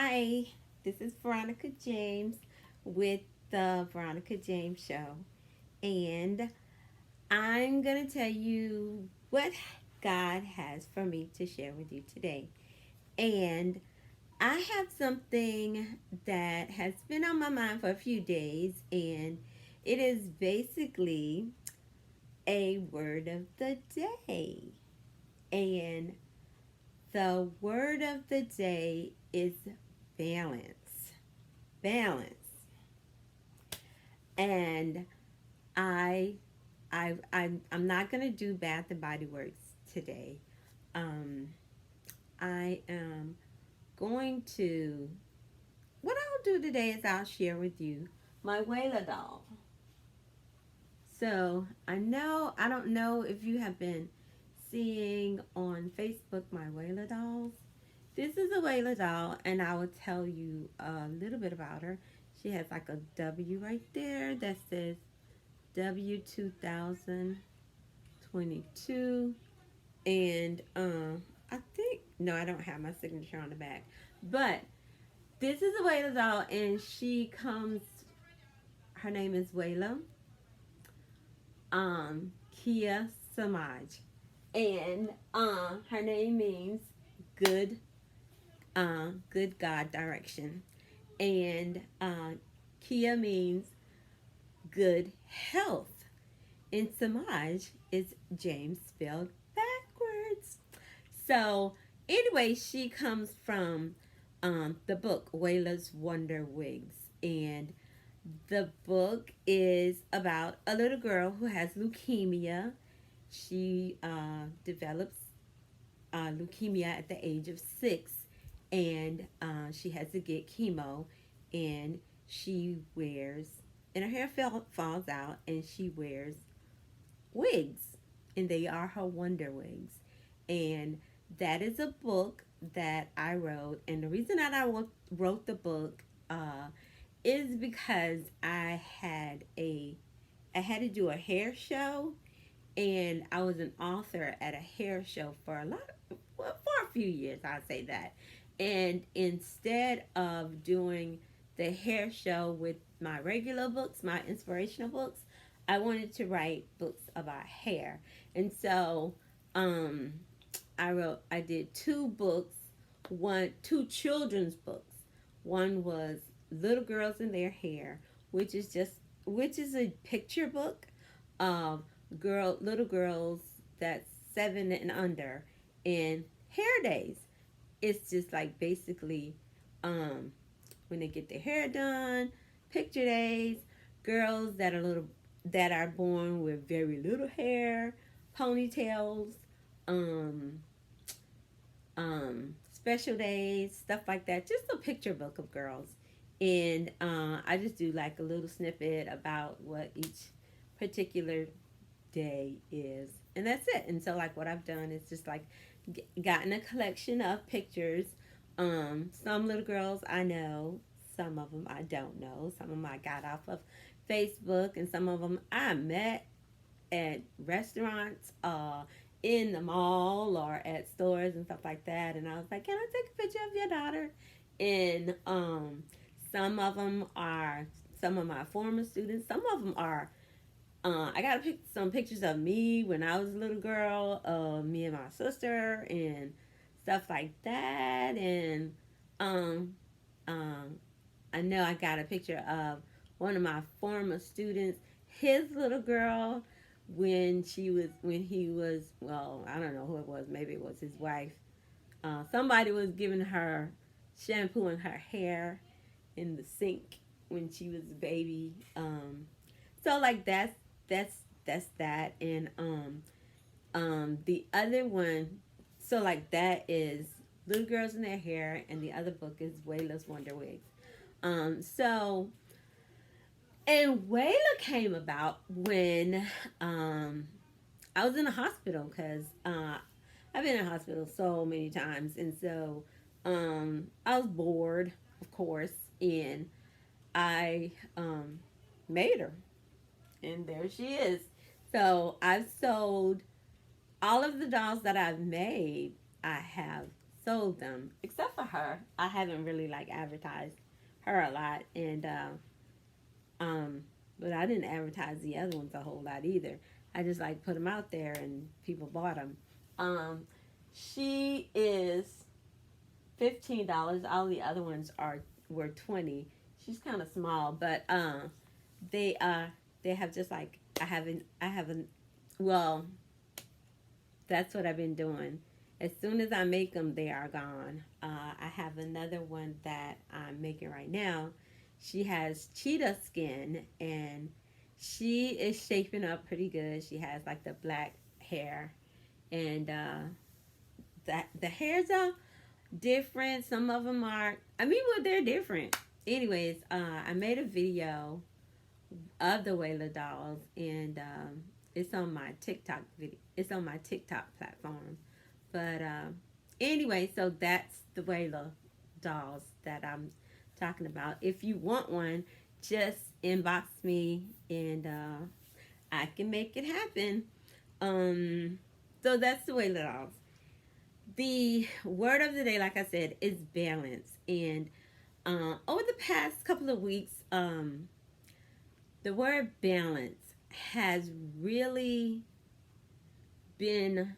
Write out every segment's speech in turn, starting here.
Hi, this is Veronica James with the Veronica James Show, and I'm going to tell you what God has for me to share with you today. And I have something that has been on my mind for a few days, and it is basically a word of the day. And the word of the day is balance. Balance. And I I'm not gonna do Bath and Body Works today. Um, I am going to what I'll do today is I'll share with you my Wayla doll. So I don't know if you have been seeing on Facebook my Wayla dolls. This is a Wayla doll, and I will tell you a little bit about her. She has like a W right there that says W 2022, and I think no, I don't have my signature on the back, but this is a Wayla doll, and she comes. Her name is Wayla Kia Samaj, and her name means good good God direction, and Kia means good health. And Samaj is James spelled backwards. So anyway, she comes from the book Wayla's Wonder Wigs, and the book is about a little girl who has leukemia. She develops leukemia at the age of 6, and she has to get chemo, and she wears, and her hair falls out, and she wears wigs, and they are her wonder wigs. And that is a book that I wrote, and the reason that I wrote the book is because I had to do a hair show, and I was an author at a hair show for for a few years, I'd say that. And instead of doing the hair show with my regular books, my inspirational books, I wanted to write books about hair. And so um, I did two books, two children's books. One was Little Girls in Their Hair, which is a picture book of little girls that's 7 and under in hair days. It's just like basically um, when they get their hair done, picture days, girls that are born with very little hair, ponytails, um, special days, stuff like that. Just a picture book of girls. And I just do like a little snippet about what each particular day is. And that's it. And so, like, what I've done is just like gotten a collection of pictures. Some little girls I know, some of them I don't know. Some of them I got off of Facebook, and some of them I met at restaurants, in the mall, or at stores and stuff like that. And I was like, "Can I take a picture of your daughter?" And some of them are some of my former students. Some of them are. I got some pictures of me when I was a little girl, me and my sister, and stuff like that. And um, um, I know I got a picture of one of my former students, his little girl, when he was, well, I don't know who it was, maybe it was his wife. Somebody was giving her shampoo in her hair in the sink when she was a baby. So like that's that's that. And the other one, so like that is Little Girls in Their Hair, and the other book is Wayla's Wonder Wigs. So, and Wayla came about when I was in a hospital, because I've been in a hospital so many times, and so I was bored, of course, and I made her, and there she is. So I've sold all of the dolls that I've made. I have sold them, except for her. I haven't really like advertised her a lot, and um, but I didn't advertise the other ones a whole lot either. I just like put them out there and people bought them. Um, she is $15. All the other ones are were 20. She's kind of small, but they uh they have just like I haven't well, that's what I've been doing. As soon as I make them, they are gone. I have another one that I'm making right now. She has cheetah skin, and she is shaping up pretty good. She has like the black hair, and that the hairs are different. Some of them are. I mean, well, they're different. Anyways, I made a video of the Wayla dolls, and it's on my TikTok video. It's on my TikTok platform. But anyway, so that's the Wayla dolls that I'm talking about. If you want one, just inbox me, and I can make it happen. Um, so that's the Wayla dolls. The word of the day, like I said, is balance. And over the past couple of weeks, the word balance has really been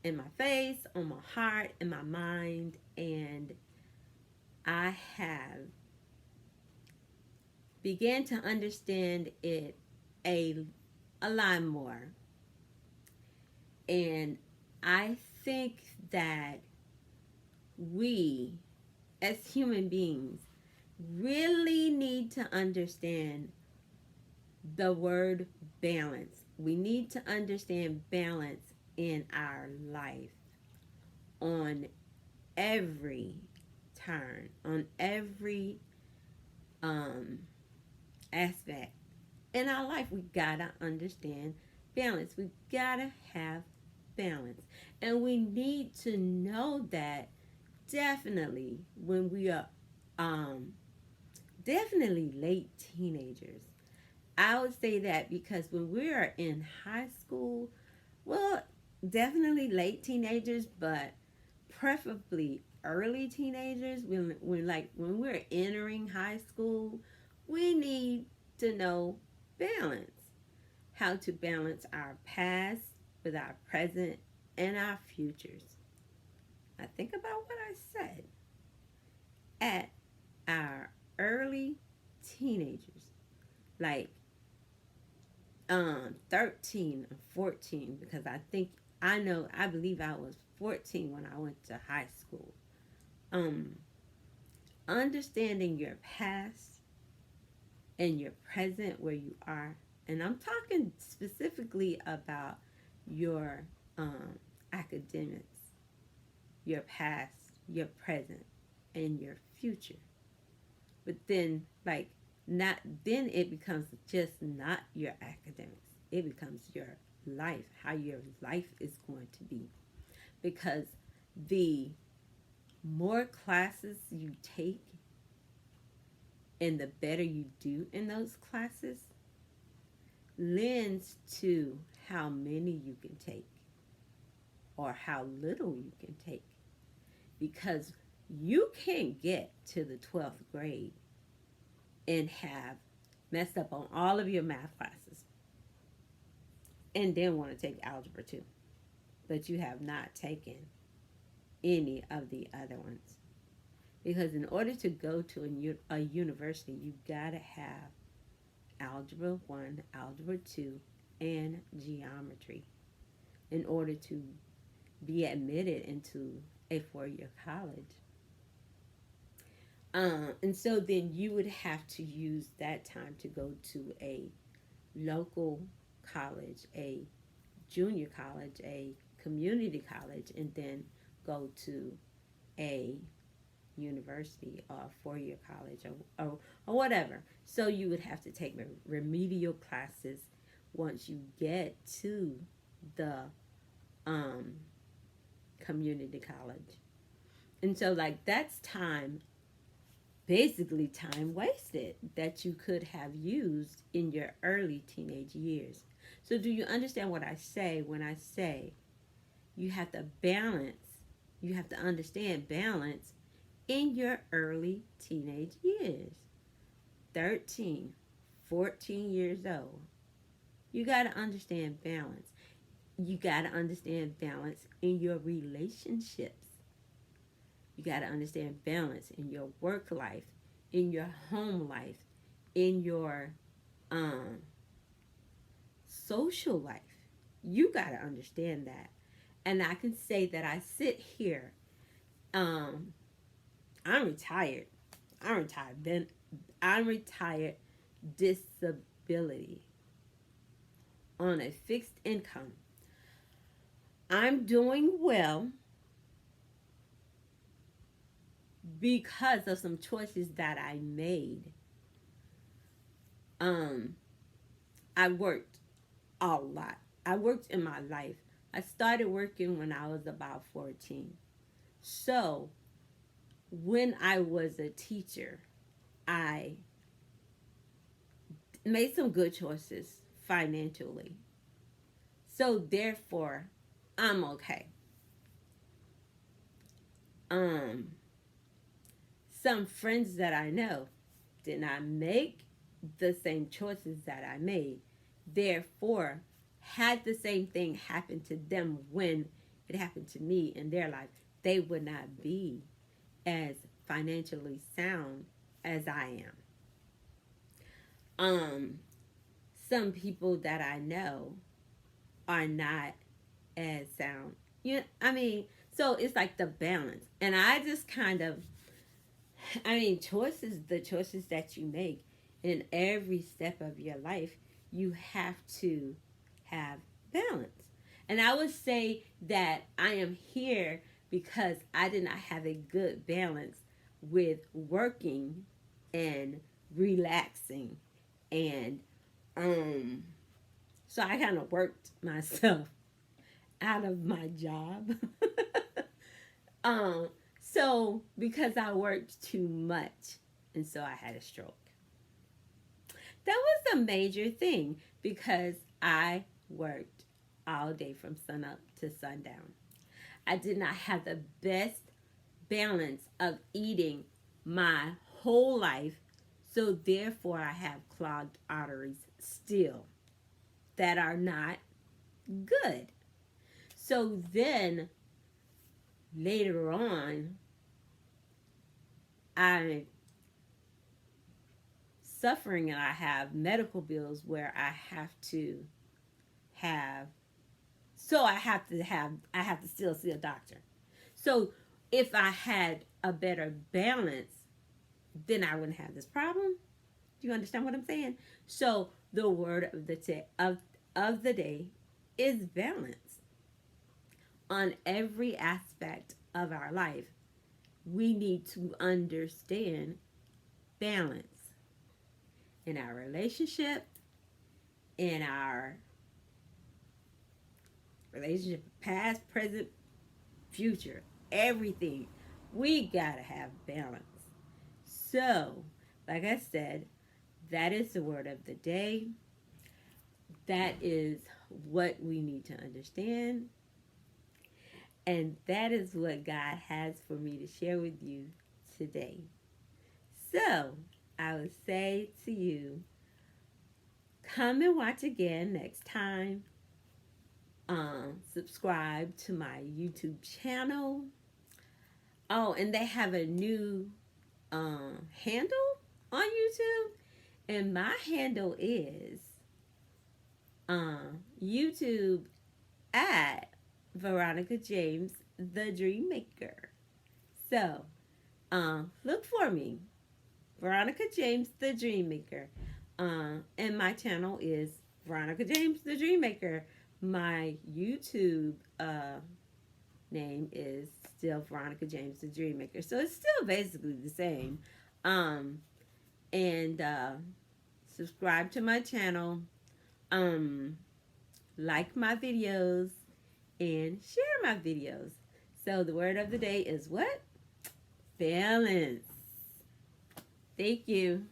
in my face, on my heart, in my mind, and I have began to understand it a a lot more. And I think that we as human beings really need to understand the word balance. We need to understand balance in our life on every turn, on every um, aspect. In our life, we gotta understand balance. We gotta have balance. And we need to know that definitely when we are definitely late teenagers. I would say that because when we are in high school, well, definitely late teenagers, but preferably early teenagers. When we're entering high school, we need to know balance. How to balance our past with our present and our futures. Now think about what I said. At our early teenagers, like 13 or 14, because I believe I was 14 when I went to high school. Um, Understanding your past and your present where you are, and I'm talking specifically about your academics, your past, your present, and your future. But then, like, not then it becomes just not your academics. It becomes your life, how your life is going to be. Because the more classes you take and the better you do in those classes lends to how many you can take or how little you can take. Because you can't get to the 12th grade and have messed up on all of your math classes and then want to take algebra 2, but you have not taken any of the other ones. Because in order to go to a university, you gotta have algebra 1, algebra 2, and geometry in order to be admitted into a 4-year college. And so then you would have to use that time to go to a local college, a junior college, a community college, and then go to a university or a 4-year college or whatever. So you would have to take remedial classes once you get to the um, community college. And so, like, that's time, basically time wasted that you could have used in your early teenage years. So do you understand what I say when I say you have to balance You have to understand balance in your early teenage years. 13, 14 years old. You got to understand balance. You got to understand balance in your relationships. You got to understand balance in your work life, in your home life, in your um, social life. You got to understand that. And I can say that I sit here. Um, I'm retired. I'm retired. Then I'm retired disability on a fixed income. I'm doing well because of some choices that I made. Um, I worked a lot. I worked in my life. I started working when I was about 14. So when I was a teacher, I made some good choices financially. So therefore, I'm okay. Um, some friends that I know did not make the same choices that I made. Therefore, had the same thing happen to them when it happened to me in their life, they would not be as financially sound as I am. Um, some people that I know are not as sound. I mean, so it's like the balance. And I just kind of, the choices that you make in every step of your life, you have to have balance. And I would say that I am here because I did not have a good balance with working and relaxing. And um so I kind of worked myself out of my job. um so because I worked too much, and so I had a stroke. That was a major thing because I worked all day from sunup to sundown. I did not have the best balance of eating my whole life, so therefore I have clogged arteries still that are not good. So then later on, I'm suffering and I have medical bills where have I have to still see a doctor. So if I had a better balance, then I wouldn't have this problem. Do you understand what I'm saying? So the word of the day is balance. On every aspect of our life, we need to understand balance in our relationship, in our relationship, past, present, future, everything. We gotta have balance. So, like I said, that is the word of the day. That is what we need to understand. And that is what God has for me to share with you today. So, I would say to you, come and watch again next time. Subscribe to my YouTube channel. Oh, and they have a new handle on YouTube, and my handle is YouTube at Veronica James, the Dream Maker. So, look for me, Veronica James, the Dream Maker. And my channel is Veronica James, the Dream Maker. My YouTube name is still Veronica James, the Dream Maker. So it's still basically the same. Um, and subscribe to my channel. Like my videos and share my videos. So the word of the day is what? Balance. Thank you.